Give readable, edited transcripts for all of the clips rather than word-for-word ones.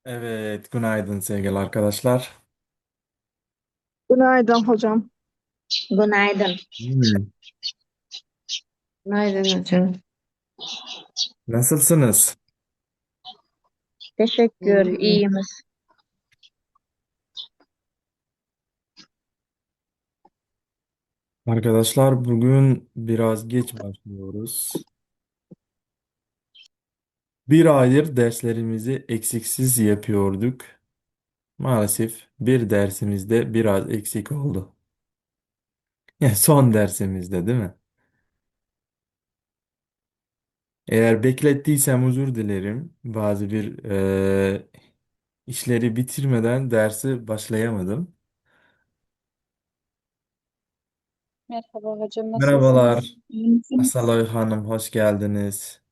Evet, günaydın sevgili arkadaşlar. Günaydın hocam. Günaydın. Hmm. Günaydın hocam. Nasılsınız? Teşekkür, iyiyimiz. Arkadaşlar bugün biraz geç başlıyoruz. Bir aydır derslerimizi eksiksiz yapıyorduk. Maalesef bir dersimizde biraz eksik oldu. Yani son dersimizde değil mi? Eğer beklettiysem özür dilerim. Bazı bir işleri bitirmeden dersi başlayamadım. Merhaba hocam, nasılsınız? Merhabalar. İyi misiniz? Aslı Hanım hoş geldiniz.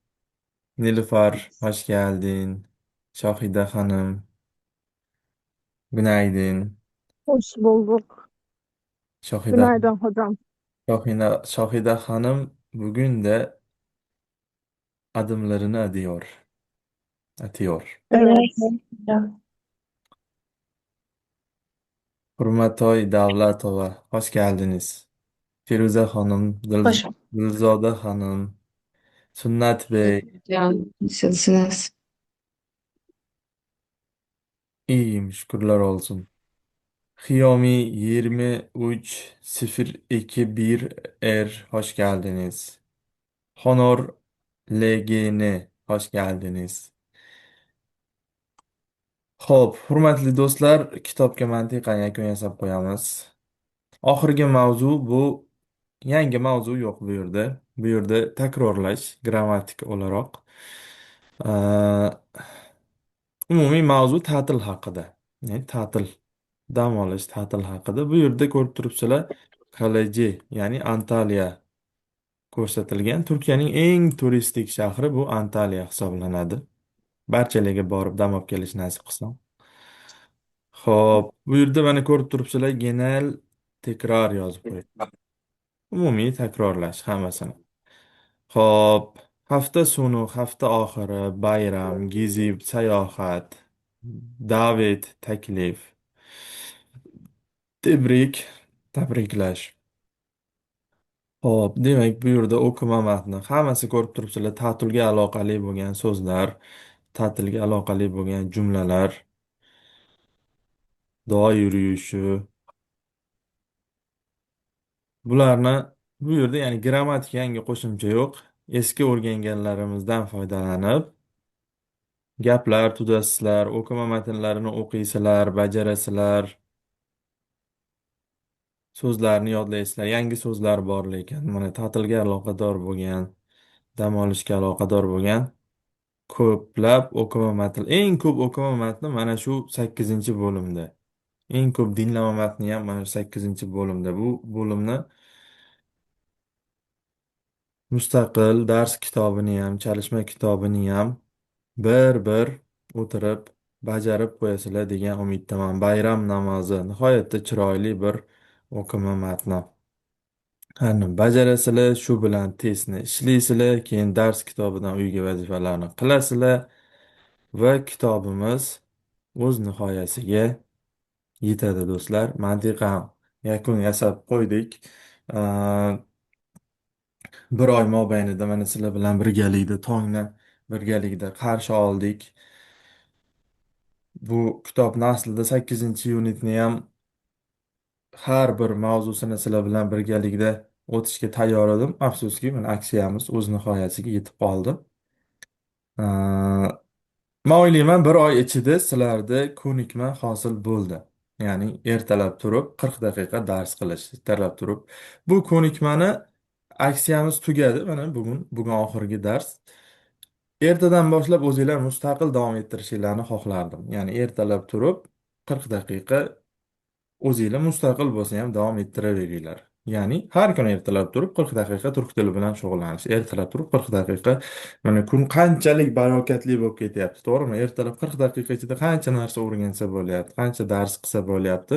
Nilüfer, hoş geldin. Şahide Hanım, günaydın. Hoş bulduk. Şahide, Günaydın hocam. Şahide Hanım bugün de adımlarını atıyor. Evet. Hocam. Hurmatoy Davlatova, hoş geldiniz. Firuze Hanım, Hoş Gülzade Hanım, Sünnat bulduk Bey, hocam. Nasılsınız? iyiyim şükürler olsun. Xiaomi 23 021R, hoş geldiniz. Honor LGN, hoş geldiniz. Xo'p, hurmatli do'stlar, kitobga mantiqan yakun yasab qo'yamiz. Oxirgi mavzu bu yangi mavzu yo'q bu yerda. Bu yerda takrorlash grammatik o'laroq. Aa, umumiy mavzu ta'til haqida. Ya'ni ta'til, dam olish, ta'til haqida. Bu yerda ko'rib turibsizlar, Kalaji, ya'ni Antaliya ko'rsatilgan. Turkiyaning eng turistik shahri bu Antaliya hisoblanadi. Barchalarga borib dam olib kelish nasib qilsin. Xo'p, bu yerda mana ko'rib turibsizlar, general takror yozib qo'ydi. Umumiy takrorlash hammasini. Xo'p, hafta sonu, hafta oxiri, bayram, gezi, sayohat, davet, taklif, tabriklash. Xo'p, demak bu yerda o'quva matni hammasi ko'rib turibsizlar, ta'tilga aloqali bo'lgan so'zlar, ta'tilga aloqali bo'lgan jumlalar, duo yurishi. Bularni bu yerda ya'ni grammatik yangi qo'shimcha yo'q. Eski o'rganganlarimizdan foydalanib gaplar tuzasizlar, o'quva matnlarini o'qiysizlar, bajarasizlar, so'zlarni yodlaysizlar. Yangi so'zlar bor lekin mana ta'tilga aloqador bo'lgan, dam olishga aloqador bo'lgan ko'plab o'quva matn. Eng ko'p o'quva matni mana shu 8 bo'limda. Eng ko'p dinlama matni ham mana shu 8 bo'limda. Bu bo'limni mustaqil dars kitobini ham, chalishma kitobini ham bir o'tirib bajarib qo'yasizlar degan umiddaman. Bayram namozi nihoyatda chiroyli bir o'qima matni. Qani bajarasizlar, shu bilan testni ishlaysizlar, keyin dars kitobidan uyga vazifalarni qilasizlar va kitobimiz o'z nihoyasiga yetadi do'stlar. Mantiqan yakun yasab qo'ydik. Bir oy mobaynida mana sizlar bilan birgalikda tongni birgalikda qarshi oldik. Bu kitobni aslida 8 yunitni ham har bir mavzusini sizlar bilan birgalikda o'tishga tayyor edim. Afsuski, mana aksiyamiz o'z nihoyasiga yetib qoldi. Men o'ylayman bir oy ichida sizlarda ko'nikma hosil bo'ldi. Ya'ni ertalab turib 40 daqiqa dars qilish, ertalab turib. Bu ko'nikmani aksiyamiz tugadi. Mana bugun oxirgi dars. Ertadan boshlab o'zinglar mustaqil davom ettirishinglarni xohlardim. Ya'ni ertalab turib 40 daqiqa o'zinglar mustaqil bo'lsa ham davom ettiraveringlar. Ya'ni har kuni ertalab turib 40 daqiqa turk tili bilan shug'ullanish. Ertalab turib 40 daqiqa, mana kun qanchalik barokatli bo'lib ketyapti, to'g'rimi? Ertalab 40 daqiqa ichida qancha narsa o'rgansa bo'lyapti, qancha dars qilsa bo'lyapti.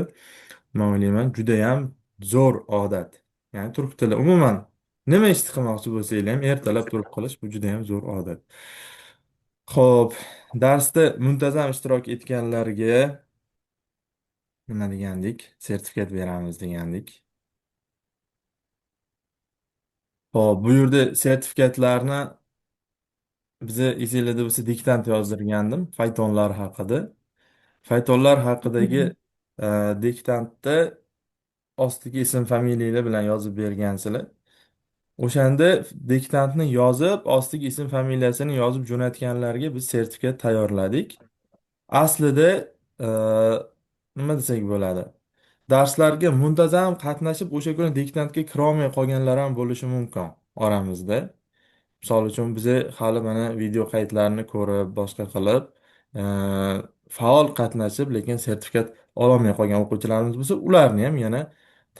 Men o'ylayman, juda ham zo'r odat. Ya'ni turk tili umuman nima ish qilmoqchi bo'lsanglar ham ertalab turib qilish bu juda ham zo'r odat. Xo'p, darsda muntazam ishtirok etganlarga nima degandik? Sertifikat beramiz degandik. Xo'p, bu yerda sertifikatlarni biza esinglarda bo'lsa diktant yozdirgandim faytonlar haqida. Faytonlar haqidagi diktantda ostiga ism familiyalar bilan yozib bergansizlar. O'shanda diktantni yozib, ostiga ism familiyasini yozib jo'natganlarga biz sertifikat tayyorladik. Aslida e, nima desak bo'ladi? Darslarga muntazam qatnashib, o'sha kuni diktantga kirolmay qolganlar ham bo'lishi mumkin oramizda. Misol uchun biza hali mana video qaydlarini ko'rib, boshqa qilib, e, faol qatnashib, lekin sertifikat ololmay qolgan o'quvchilarimiz bo'lsa, ularni ham yana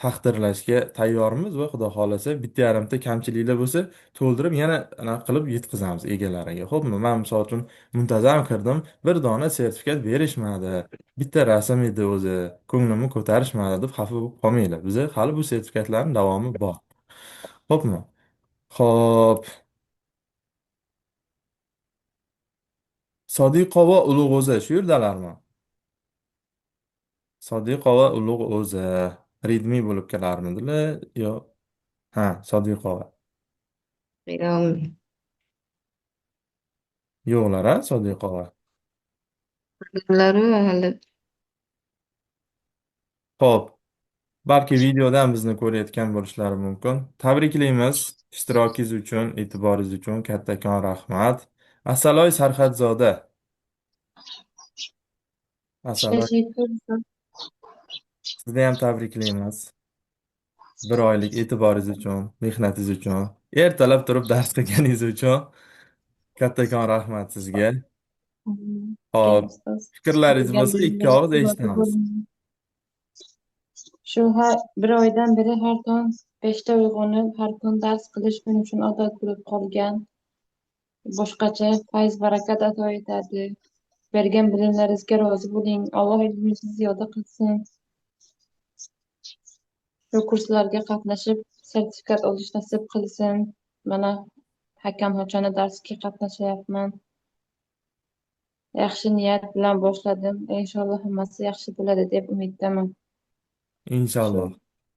taqdirlashga tayyormiz va xudo xohlasa bitta yarimta kamchiliklar bo'lsa, to'ldirib yana anaqa qilib yetkazamiz egalariga. Xo'pmi? Men misol uchun muntazam kirdim, bir dona sertifikat berishmadi. Bitta rasm edi o'zi, ko'nglimni ko'tarishmadi deb xafa bo'lib qolmanglar. Biza hali bu sertifikatlarning davomi bor. Xo'pmi? Xo'p. Sodiqova Ulug'o'za shu yerdalarmi? Sodiqova Ulug'o'za redmi bo'lib kelarmidilar yo? Ha, Sodiqova. Yo'q, Yo'qlar, a Sodiqova. ularni hali Xo'p, balki videodan bizni ko'rayotgan bo'lishlari mumkin. Tabriklaymiz ishtirokingiz uchun, e'tiboringiz uchun kattakon rahmat. Asaloy Sarhadzoda. Asaloy, Teşekkür. sizni ham tabriklaymiz. Bir oylik e'tiboringiz uchun, mehnatingiz uchun, ertalab turib dars qilganingiz uchun kattakon rahmat sizga. Hop, Ustoz. fikrlaringiz bo'lsa ikki og'iz Belgilab eshitamiz. Şu her bir oydan beri her gün 5'te uyg'onib, her gün ders qilish men uchun odat bo'lib qolgan. Boshqacha fayz barakat ato etadi. Bergan bilimlaringizga rozi bo'ling. Alloh ilmingizni ziyoda qilsin. Shu kurslarga qatnashib, sertifikat olish nasib qilsin. Mana hakam hochona darsga qatnashyapman. Yaxshi niyat bilan boshladim. Inshaalloh hammasi yaxshi bo'ladi deb umiddaman. Shu Inshaalloh.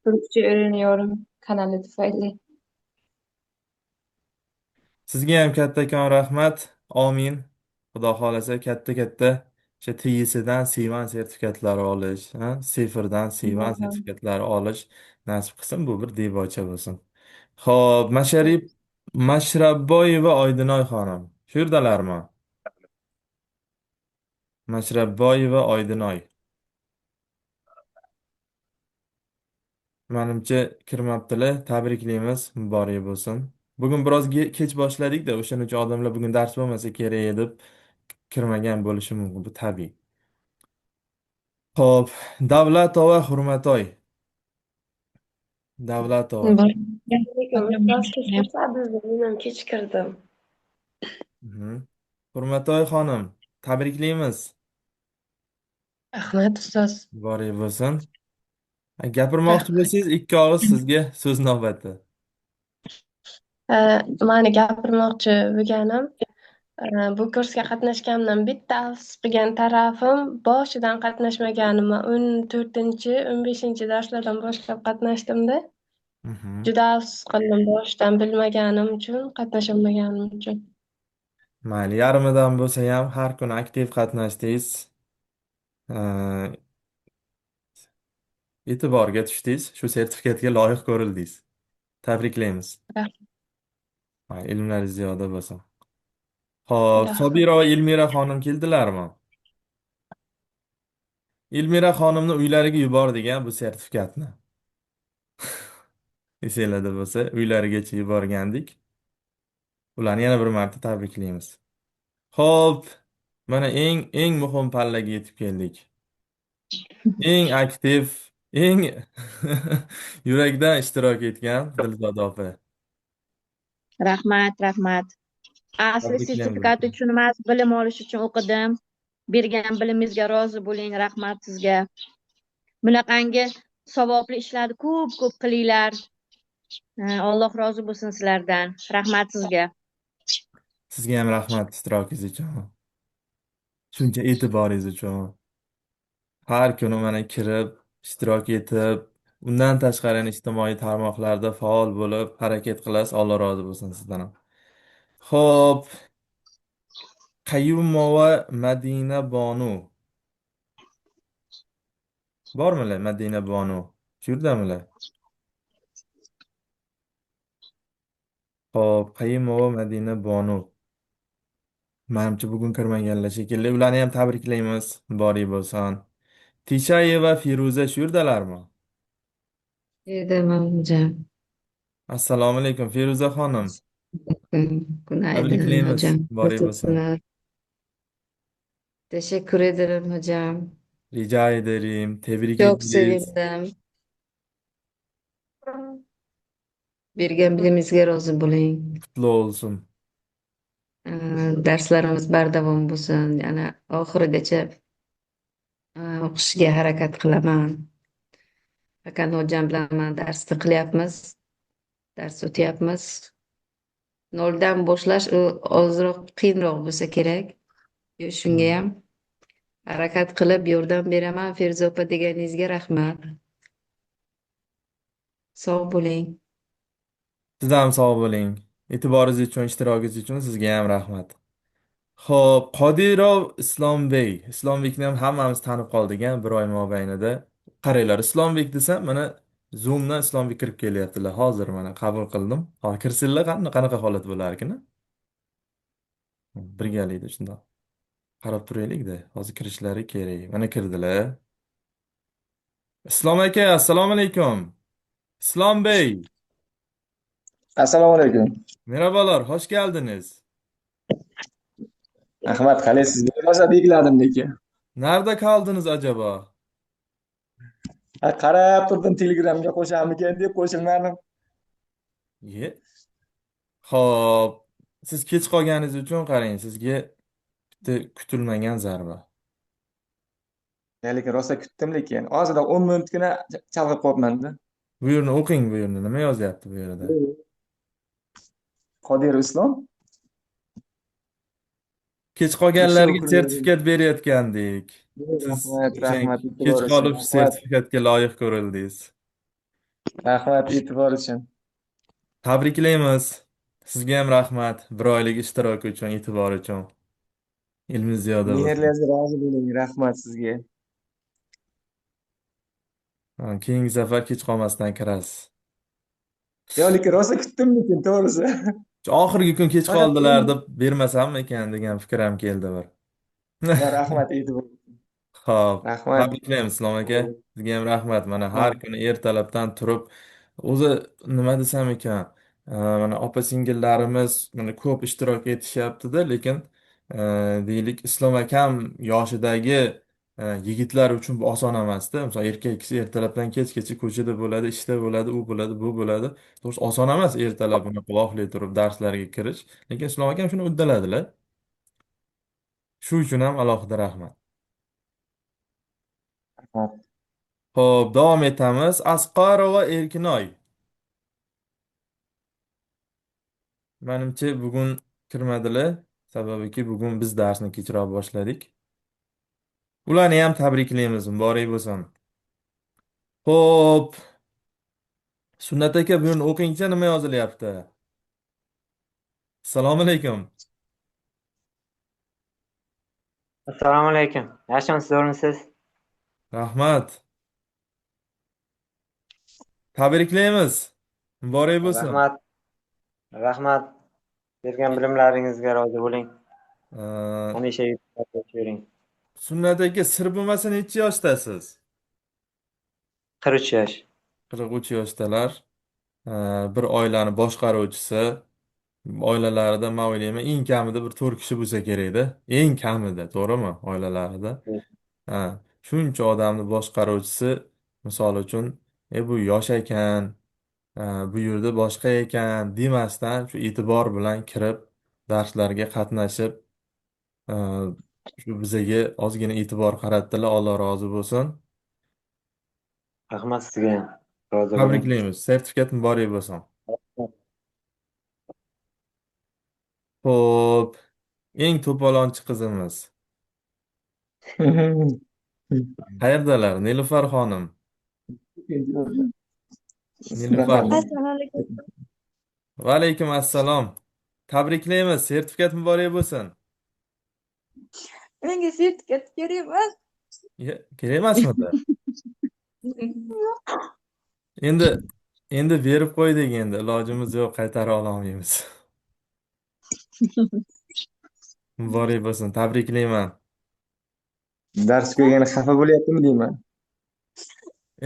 Türkçe öğreniyorum kanalı tufayli. Sizga ham kattakon rahmat. Amin. Xudo xolasa katta-katta o'sha TYSdan C1 sertifikatlari olish, ha, Sifrdan C1 Allah'ım. sertifikatlari olish nasib qilsin. Bu bir debocha bo'lsin. Xo'p, Mashrabboyeva Oydinoy xonim. Shu yerdalarmi? Mashrabboyeva Oydinoy. Manimcha kirmabdilar. Tabriklaymiz, muborak bo'lsin. Bugun biroz kech boshladik-da, o'shaning uchun odamlar bugun dars bo'lmasa kerak deb kirmagan bo'lishi mumkin. Bu tabiiy. Xo'p, Davlatova Hurmatoy. Davlatova. bor. Ustoz kech ko'rsadingiz, men ham kech kirdim. Mhm. Hurmatoy xonim, tabriklaymiz. Rahmat ustoz. Muborak bo'lsin. Gapirmoqchi bo'lsangiz, ikki og'iz sizga so'z navbati. Mani gapirmoqchi bo'lganim, bu kursga qatnashganimdan bitta afsus qilgan tarafim, boshidan qatnashmaganim. 14-chi, 15-chi darslardan boshlab qatnashdim-da. Mhm. Juda afsus qildim boshidan bilmaganim uchun, qatnasholmaganim uchun. Mayli, yarmidan bo'lsa ham har kuni aktiv qatnashdingiz. E'tiborga tushdingiz, shu sertifikatga loyiq ko'rildingiz. Tabriklaymiz. Ilmlaringiz ziyoda bo'lsin. Xo'p, Rahmat. Sobira va Elmira xonim keldilarmi? Elmira xonimni uylariga yubordik bu sertifikatni. Esinglarda bo'lsa, uylarigacha yuborgandik. Ularni yana bir marta tabriklaymiz. Xo'p, mana eng muhim pallaga yetib keldik. Eng aktiv, eng yurakdan ishtirok etgan Dilzoda opa. Rahmat, rahmat. Asli Tabriklaymiz. sertifikat uchun emas, bilim olish uchun o'qidim. Bergan bilimingizga rozi bo'ling, rahmat sizga. Bunaqangi savobli ishlarni ko'p qilinglar. Alloh rozi bo'lsin sizlardan. Rahmat sizga. Sizga ham rahmat ishtirokingiz uchun. Shuncha e'tiboringiz uchun. Har kuni mana kirib, ishtirok etib, undan tashqari yana ijtimoiy tarmoqlarda faol bo'lib, harakat qilasiz. Alloh rozi bo'lsin sizdan ham. Xo'p, Qayyumova Madina Bonu. Bormilar Madina Bonu? Shu yerdamilar? Xo'p, Qayyumova Madina Bonu. Manimcha bugun kirmaganlar shekilli. Ularni ham tabriklaymiz. Boriy bo'lsin. Tishayeva Firuza shu yerdalarmi? Hocam. Assalomu alaykum Feruza xonim. Günaydın Tabriklaymiz. hocam. Boriy bo'lsin. Nasılsınız? Teşekkür ederim hocam. Rica ederim. Tebrik Çok ederiz. sevindim. Bergan rozi bo'ling. Kutlu olsun. Darslarimiz bardavom bo'lsin. Yana oxirigacha o'qishga harakat qilaman. Hakan hocam bilan mana darsni qilyapmiz. Dars o'tyapmiz. Noldan boshlash ozroq qiyinroq bo'lsa kerak. Shunga ham harakat qilib yordam beraman. Feruza opa deganingizga rahmat. Sog' bo'ling. Siz ham sog' bo'ling. E'tiboringiz uchun, ishtirokingiz uchun sizga ham rahmat. Xo'p, Qodirov Islombek. Islombekni ham hammamiz tanib qoldik a bir oy mobaynida. Qaranglar, Islombek desam, mana Zoomdan Islombek kirib kelyaptilar. Hozir mana qabul qildim. Hozir kirsinlar, qanaqa holat bo'larkin? Birgalikda shundoq qarab turaylik-da. Hozir kirishlari kerak. Mana kirdilar. Islom aka, assalomu alaykum. Islom Bey, Assalomu alaykum. merhabalar, hoş geldiniz. Ahmad, qalay sizga rosa bekladim lekin. Nerede kaldınız acaba? Qarab turdim Telegramga qo'shammikan deb qo'shilmadim. Ye. Xo'p, siz kech qolganingiz uchun qarang, sizga bitta kutilmagan zarba. Lekin rosa kutdim lekin. Hozirda 10 minutgina chalg'ib qolibman-da. Bu yerni o'qing, bu yerni. Nima yozyapti bu yerda? Qodirov Islom. Kech Yaxshi qolganlarga o'qiladi. sertifikat berayotgandik. Siz Rahmat, o'sha rahmat kech e'tibor uchun. qolib Rahmat, sertifikatga loyiq ko'rildingiz. rahmat e'tibor uchun. Tabriklaymiz. Sizga ham rahmat. Bir oylik ishtirok uchun, e'tibor uchun. Ilmingiz ziyoda bo'lsin. Mehrlaringiz rozi bo'ling. Rahmat sizga. Keyingi safar kech qolmasdan kirasiz. Lekin rosa kutdim lekin to'g'risi. Oxirgi kun kech Faqat qoldilar deb bermasammikan degan fikr ham keldi bir. rahmat e'tibor. Xo'p, Rahmat. tabriklaymiz Islom aka. Sizga ham rahmat. Mana har Rahmat. kuni ertalabdan turib, o'zi nima desam ekan, mana opa singillarimiz mana ko'p ishtirok etishyapti-da, lekin deylik Islom akam yoshidagi yigitlar uchun bu oson emasda. Misol erkak kishi ertalabdan kechgacha ko'chada bo'ladi, ishda bo'ladi, u bo'ladi, bu bo'ladi. To'g'risi oson emas ertalab uni quloqli turib darslarga kirish. Lekin Islom akam shuni uddaladilar. Shu uchun ham alohida rahmat. Rahmat. Xo'p, davom etamiz. Asqarova Erkinoy. Menimcha bugun kirmadilar. Sababiki bugun biz darsni kechroq boshladik. Ularni ham tabriklaymiz. Muborak bo'lsin. Xo'p, Sunnat aka bu yerni o'qingcha nima yozilyapti? Assalomu alaykum. Assalomu alaykum. Yaxshimisiz, o'rnisiz? Rahmat. Tabriklaymiz. Muborak bo'lsin. Rahmat. Rahmat. Bergan bilimlaringizga rozi bo'ling. Ee, Hamisha yutib yuring. Sunnat aka sir bo'lmasa necha yoshdasiz? 43 yosh. 43 yoshdalar. Bir oilani boshqaruvchisi. Oilalarida man o'ylayman eng kamida bir 4 kishi bo'lsa kerakda. Eng kamida, to'g'rimi? Oilalarida. Ha, shuncha odamni boshqaruvchisi misol uchun, bu yosh ekan, bu yerda boshqa ekan demasdan shu e'tibor bilan kirib darslarga qatnashib, e, shu bizaga ozgina e'tibor qaratdilar. Alloh rozi bo'lsin. Rahmat sizga ham. Rozi bo'ling. Tabriklaymiz. Sertifikat muborak bo'lsin. Xo'p, eng to'polonchi qizimiz. Qayerdalar? Nilufar xonim. Nilufar Rahmat. xonim. Assalomu alaykum. Va alaykum assalom. Tabriklaymiz. Sertifikat muborak bo'lsin. Menga sertifikat kerak emas. Kerak emasmidi? Endi endi berib qo'ydik endi. Ilojimiz yo'q, qaytara olmaymiz. Muborak bo'lsin. Tabriklayman. Dars ko'rgani xafa bo'lyaptimi deyman.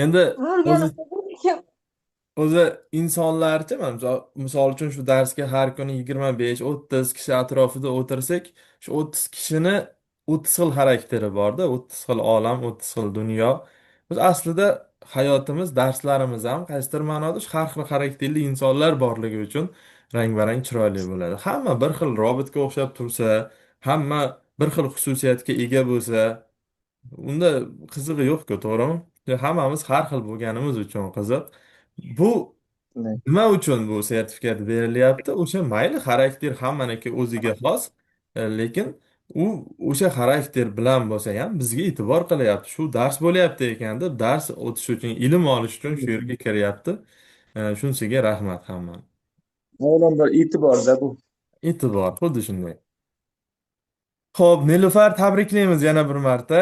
Endi o'zi Bo'lgani o'zi insonlarcha misol uchun shu darsga har kuni 25-30 kishi atrofida o'tirsak, shu 30 kishini 30 xil xarakteri borda, 30 xil olam, 30 xil dunyo. Biz aslida hayotimiz, darslarimiz ham qaysidir ma'noda shu har xil xarakterli insonlar borligi uchun rang-barang chiroyli bo'ladi. Hamma bir xil robotga o'xshab tursa, hamma bir xil xususiyatga ega bo'lsa, unda qizig'i yo'q-ku, to'g'rimi? Hammamiz har xil bo'lganimiz uchun qiziq. Bu nima uchun bu sertifikat berilyapti? O'sha mayli xarakter hammaniki o'ziga xos, lekin u o'sha xarakter bilan bo'lsa ham bizga e'tibor qilyapti. Shu dars bo'lyapti ekan deb dars o'tish uchun, ilm olish uchun shu yerga kiryapti. Shunisiga rahmat hamma. Avvalambor e'tiborda bu. E'tibor, xuddi shunday. Xo'p, Nilufar, tabriklaymiz yana bir marta.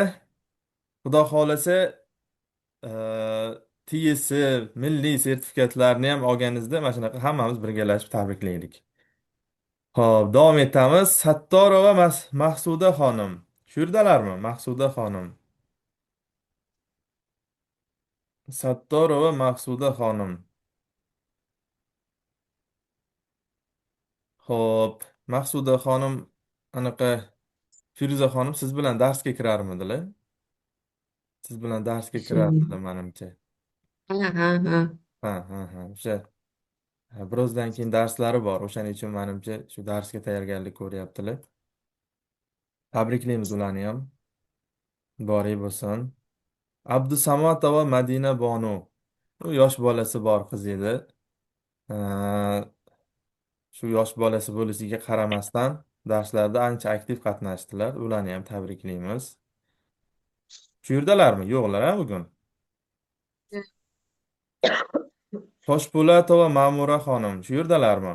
Xudo xohlasa, TSC milliy sertifikatlarni ham olganingizda mana shunaqa hammamiz birgalashib tabriklaylik. Xo'p, davom etamiz. Sattorova Mahsuda xonim. Shu yerdalarmi? Mahsuda xonim. Sattorova Mahsuda xonim. Xo'p, Mahsuda xonim anaqa Firuza xonim siz bilan darsga kirarmidilar? Siz bilan darsga kirardilar menimcha. Ha, ha, ha. Ha, ha, ha. O'sha birozdan keyin darslari bor. O'shaning uchun menimcha shu darsga tayyorgarlik ko'ryaptilar. Tabriklaymiz ularni ham. Bori bo'lsin. Abdusamatova Madina Bonu. U yosh bolasi bor qiz edi. Shu yosh bolasi bo'lishiga qaramasdan darslarda ancha aktiv qatnashdilar. Ularni ham tabriklaymiz. Shu yerdalarmi? Yo'qlar a bugun. Toshpo'latova Ma'mura xonim. Shu yerdalarmi?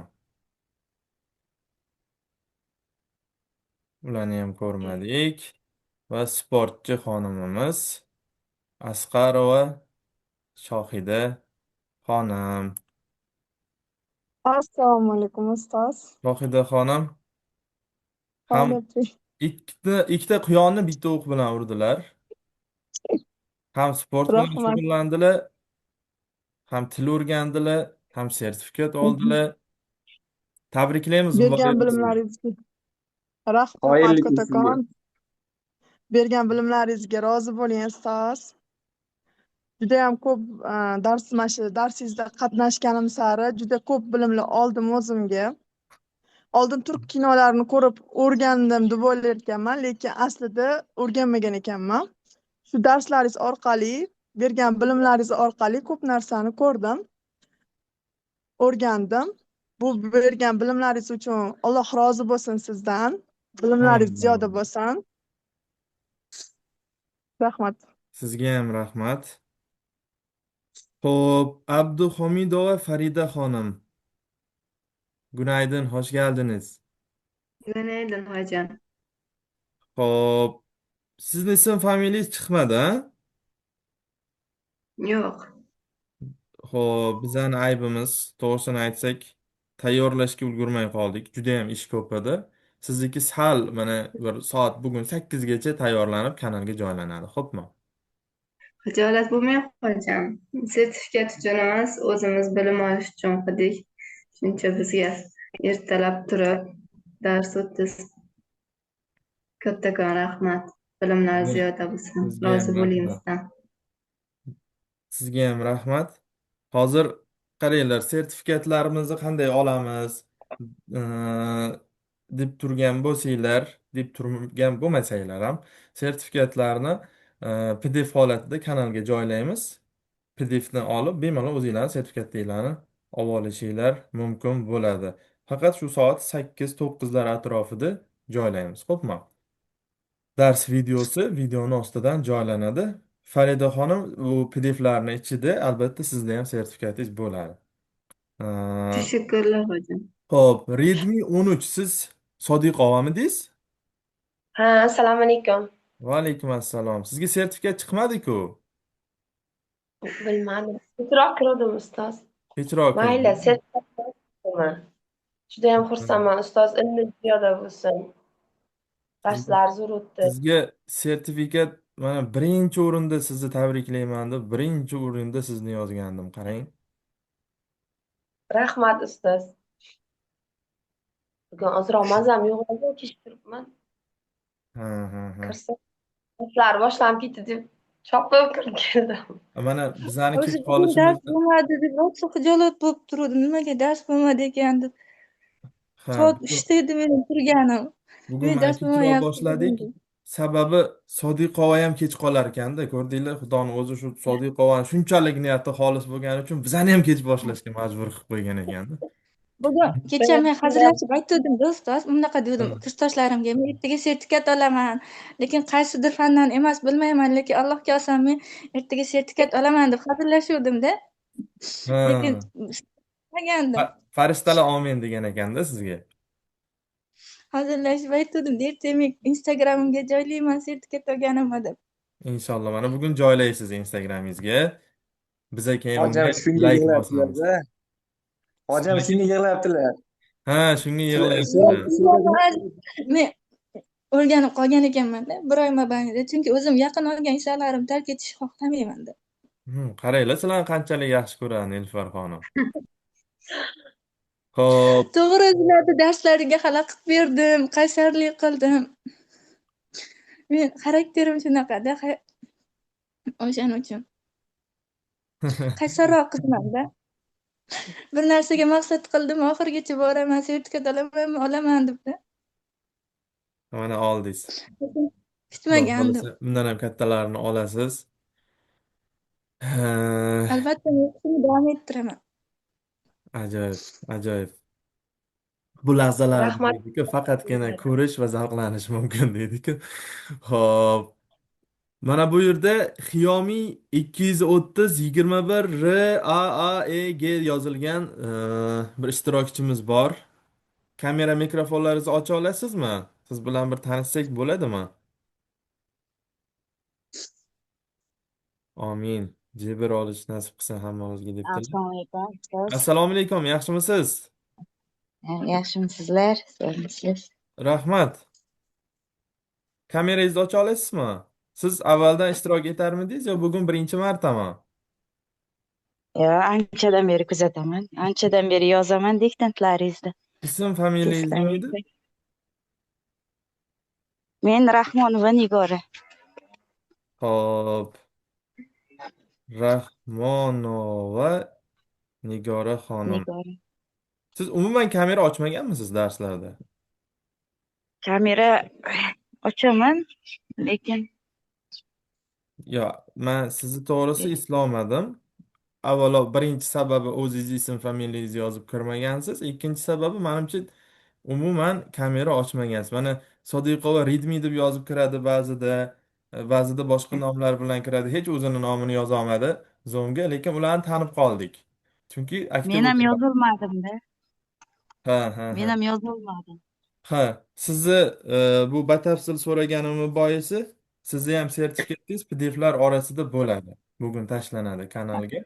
Ularni ham ko'rmadik. Va sportchi xonimimiz Asqarova Shohida xonim. Assalomu alaykum ustoz. Shohida xonim ham Faoliyat ikkita quyonni bitta o'q bilan urdilar. Ham sport bilan rahmat. shug'ullandilar, ham til o'rgandilar, ham sertifikat oldilar. Tabriklaymiz, muborak Bergan bo'lsin. bilimlaringizga rahmat Qoyillik sizga. kattakon. Bergan bilimlaringizga rozi bo'ling ustoz. Juda ham ko'p mana shu darsingizda qatnashganim sari juda ko'p bilimlar oldim o'zimga. Oldin turk kinolarini ko'rib o'rgandim deb o'ylayotganman, lekin aslida o'rganmagan ekanman. Shu darslaringiz orqali, bergan bilimlaringiz orqali ko'p narsani ko'rdim, o'rgandim. Bu bergan bilimlaringiz uchun Alloh rozi bo'lsin sizdan. Bilimlaringiz Amin, ziyoda amin. bo'lsin. Rahmat. Sizga ham rahmat. Xo'p, Abduhomidova Farida xonim. Günaydın, hoş geldiniz. Günaydın hocam. Xo'p, sizni ism familiyangiz chiqmadi, ha? Yo'q. Xo'p, bizani aybimiz, to'g'risini aytsak, tayyorlashga ulgurmay qoldik. Juda ham ish ko'p edi. Sizniki sal mana bir soat bugun 8gacha tayyorlanib kanalga joylanadi, xo'pmi? Xijolat bo'lmang hocam. Sertifikat uchun emas, o'zimiz bilim olish uchun qildik. Shuncha bizga ertalab turib dars o'tdi. Kattakon rahmat. Bilimlar ziyoda bo'lsin. Sizga ham Rozi bo'ling rahmat. bizdan. Sizga ham rahmat. Hozir qaranglar, sertifikatlarimizni qanday olamiz deb turgan bo'lsanglar, deb turgan bo'lmasanglar ham sertifikatlarni PDF holatida kanalga joylaymiz. PDFni olib bemalol o'zinglarni sertifikatlaringlarni olib olishinglar mumkin bo'ladi. Faqat shu soat 8-9lar atrofida joylaymiz, xo'pmi? Dars videosi videoni ostidan joylanadi. Farida xonim, bu PDFlarni ichida albatta sizda ham sertifikatingiz bo'ladi. Ee, Teşekkürler hocam. Xo'p, Redmi 13 siz Sodiqovamidingiz? Ha, assalomu alaykum. Va alaykum assalom. Sizga sertifikat chiqmadi-ku. Bilmadim. Kechroq kirdim ustoz. Kechroq Mayli, kirdingiz. judayam xursandman ustoz. Ilmingiz ziyoda bo'lsin. Sizga Darslar zo'r o'tdi. sizga sertifikat mana birinchi o'rinda sizni tabriklayman deb birinchi o'rinda sizni yozgandim. Qarang. Rahmat ustoz. Bugun ozroq mazam yo'q edi, kech turibman. Ha, ha, ha. Kirsa, darslar boshlanib ketdi deb chopib kirib keldim. Mana bizani O'zi kech bugun dars qolishimizni bo'lmadi deb rosa xijolat bo'lib turuvdim. Nimaga dars bo'lmadi ekan deb. ha, Soat bugun 3da edi mening turganim. bugun Men mana dars kechroq bo'lmayapti boshladik. dedim. Sababi Sodiqova ham kech qolar ekanda, ko'rdinglar, Xudoni o'zi shu Sodiqova shunchalik niyati xolis bo'lgani uchun bizani ham kech boshlashga majbur qilib qo'ygan ekanda. Bugun kecha men hazillashib aytuvdim-da ustoz, bunaqa dedim kursdoshlarimga, men ertaga sertifikat olaman, lekin qaysidir fandan emas bilmayman, lekin Allohga olsam men ertaga sertifikat olaman deb hazillashuvdim-da. Lekin Ha. olmagandim. Farishtalar omin degan ekanda sizga. Hazillashib aytuvdim, ertaga men Instagramimga joylayman sertifikat olganimni deb. Inshaalloh mana bugun joylaysiz Instagramingizga. Biz keyin Hojam unga shunga like bosamiz. yig'layaptilar-da. Hojam shunga yig'layaptilar. Ha, shunga Shu- yig'layapti. Men o'rganib qolgan ekanman-da, bir oy mobaynida. Chunki o'zim yaqin olgan ishlarimni tark etishni xohlamayman-da. Qaranglar, sizlarni qanchalik yaxshi ko'radi Nilufar xonim. Xo'p, To'g'ri, o'zlarni darslariga xalaqit berdim, qaysarlik qildim. Men xarakterim shunaqada, o'shaning uchun qaysarroq qizman-da. Bir narsaga maqsad qildim, oxirigacha boraman, sertifikat olaman deb-da. mana oldingiz. Xudo Kutmagandim. xohlasa, undan ham kattalarini olasiz. Albatta, men o'qishimni davom ettiraman. Ajoyib, ajoyib. Bu lahzalarni Rahmat. deydi-ku, faqatgina ko'rish va zavqlanish mumkin deydi-ku. Xo'p. Mana bu yerda Xiaomi 230 RAAEG yozilgan bir ishtirokchimiz bor. Kamera mikrofonlaringizni ocha olasizmi? Siz bilan bir tanishsak bo'ladimi? Amin. Jibr olish nasib qilsin hammamizga debdilar. Assalomu alaykum ustoz. Assalomu alaykum, yaxshimisiz? Yaxshimisizlar? Sizlar? Rahmat. Kamerangizni ocha olasizmi? Siz avvaldan ishtirok etarmidingiz yo bugun birinchi martami? Anchadan beri kuzataman. Anchadan beri yozaman diktantlaringizni. Ism familiyangiz nima edi? Men Rahmonova Nigora. Xo'p. Rahmonova Nigora xonim. Nigora. Siz umuman kamera ochmaganmisiz darslarda? Kamera ochaman, lekin Yo, men sizni to'g'risi eslolmadim. Avvalo birinchi sababi o'zingiz ism familiyangizni yozib kirmagansiz. Ikkinchi sababi menimcha umuman kamera ochmagansiz. Mana Sodiqova Redmi deb yozib kiradi ba'zida boshqa nomlar bilan kiradi. Hech o'zini nomini yoza olmadi Zoomga, lekin ularni tanib qoldik. Chunki aktiv men ham o'tiradi. yozolmadim-da. Ha, ha, Men ha. ham yozolmadim. Ha, sizni bu batafsil so'raganimni boisi sizni ham sertifikatingiz PDFlar orasida bo'ladi. Bugun tashlanadi kanalga.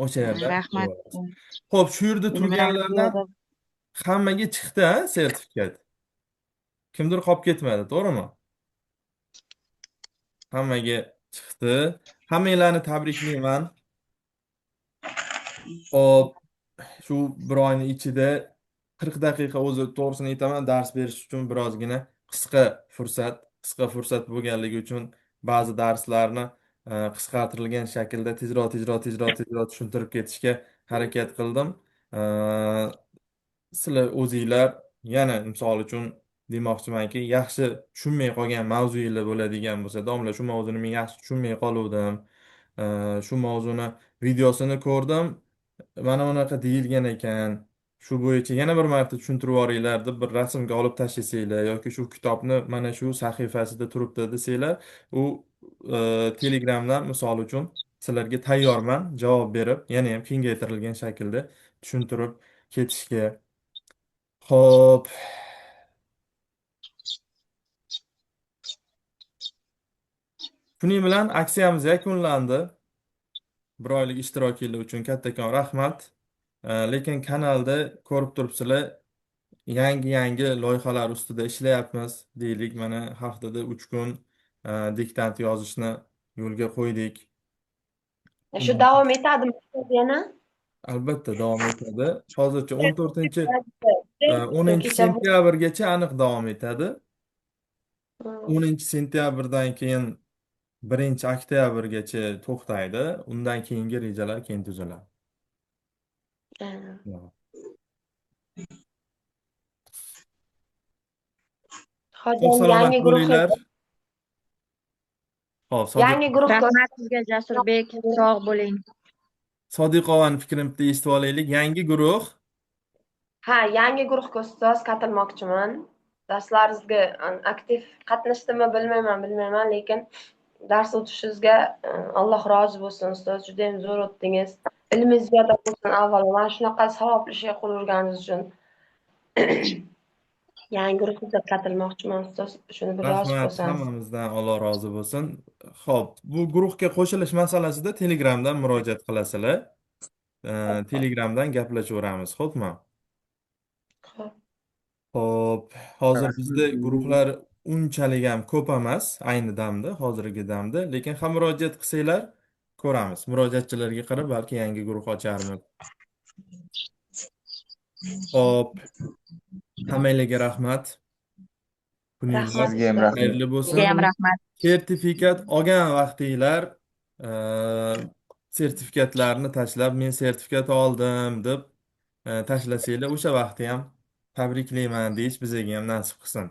O'sha yerda Rahmat. ko'rib olasiz. Xo'p, shu yerda Endi biroz turganlardan ziyoda hammaga chiqdi, ha, sertifikat. Kimdir qolib ketmadi, to'g'rimi? Hammaga chiqdi. Hammanglarni tabriklayman. Xo'p, shu bir oyning ichida 40 daqiqa o'zi to'g'risini aytaman, dars berish uchun birozgina qisqa fursat bo'lganligi uchun ba'zi darslarni qisqartirilgan shaklda tezroq tushuntirib ketishga harakat qildim. E, Sizlar o'zinglar yana misol uchun demoqchimanki, yaxshi tushunmay qolgan mavzuinglar bo'ladigan bo'lsa, domla shu mavzuni men yaxshi tushunmay qoluvdim. Shu mavzuni videosini ko'rdim. Mana bunaqa deyilgan ekan. Shu bo'yicha yana bir marta tushuntirib yuboringlar deb bir rasmga olib tashlasanglar yoki shu kitobni mana shu sahifasida turibdi desanglar, u Telegramdan misol uchun sizlarga tayyorman javob berib, yana ham kengaytirilgan shaklda tushuntirib ketishga. Xo'p, shuning bilan aksiyamiz yakunlandi. Bir oylik ishtirokinglar uchun kattakon rahmat. Lekin kanalda ko'rib turibsizlar, yangi loyihalar ustida ishlayapmiz. Deylik, mana haftada 3 kun diktant yozishni yo'lga qo'ydik. Shu davom etadimi yana? Albatta davom etadi. Hozircha 14 10 Kecha bu. sentyabrgacha aniq davom etadi. Hmm. 10 sentyabrdan keyin 1 oktyabrgacha to'xtaydi. Undan keyingi rejalar keyin tuziladi. Sog' Hozir salomat yangi guruh bo'linglar. Hop, yangi guruh Rahmat sizga, Jasurbek. Sog' bo'ling. Sodiqovani fikrini bitta eshitib olaylik. Yangi guruh. yangi guruhga ustoz qatilmoqchiman. Darslaringizga aktiv qatnashdimmi bilmayman, lekin dars o'tishingizga Alloh rozi bo'lsin ustoz. Juda ham zo'r o'tdingiz. Ilmingiz ziyoda bo'lsin avvalo. Mana shunaqa savobli ishga qo'l urganingiz uchun. Yangi guruhga qatilmoqchiman ustoz. Shuni bir yozib Rahmat, qo'ysangiz. hammamizdan Alloh rozi bo'lsin. Xo'p, bu guruhga qo'shilish masalasida Telegramdan murojaat qilasizlar. Telegramdan gaplashaveramiz, xo'pmi? Xo'p, hozir bizda guruhlar unchalik ham ko'p emas ayni damda, hozirgi damda, lekin ham murojaat qilsanglar ko'ramiz. Murojaatchilarga qarab balki yangi guruh ocharmiz. Xo'p, hammanglarga rahmat. Kuninglar Sizga ham rahmat. xayrli Sizga bo'lsin. ham rahmat. Sertifikat olgan vaqtinglar sertifikatlarni tashlab, men sertifikat oldim deb tashlasanglar, o'sha vaqtda ham tabriklayman deyish bizga ham nasib qilsin.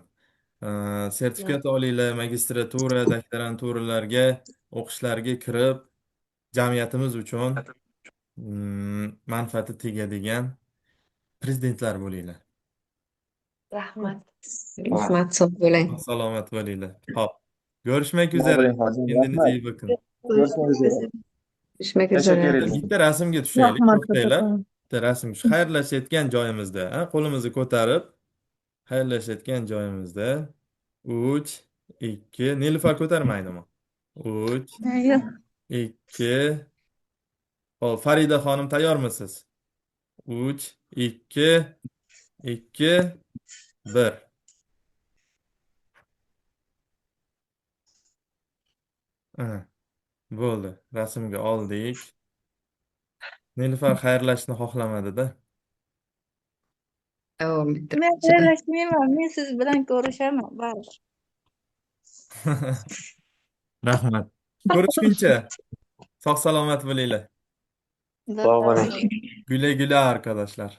Sertifikat olinglar, magistratura, doktoranturalarga, o'qishlarga kirib, jamiyatimiz uchun manfaati tegadigan prezidentlar bo'linglar. Rahmat. Rahmat, sog' bo'ling. Salomat bo'linglar. Ho'p, ko'rishmak Sog' üzere. bo'ling hozir. Kendinize Rahmat. iyi bakın. Görüşmek üzere. Görüşmek Teşekkür üzere. ederim. Bitta rasmga tushaylik, Rahmat, to'xtanglar. kattakon. Bitta rasm, shu xayrlashayotgan joyimizda, qo'limizni ko'tarib, xayrlashayotgan joyimizda 3, 2, Nilufar ko'tarmaydimi? 3, 2, hop, Farida xonim tayyormisiz? 3, 2, 2, 1. Bo'ldi. Rasmga oldik. Nilufar xayrlashni xohlamadi-da. Davom Men ettirmoqchi. xayrlashmayman, men siz bilan ko'rishaman, bari. Rahmat. Ko'rishguncha sog' salomat bo'linglar. Sog' bo'ling. Güle güle arkadaşlar.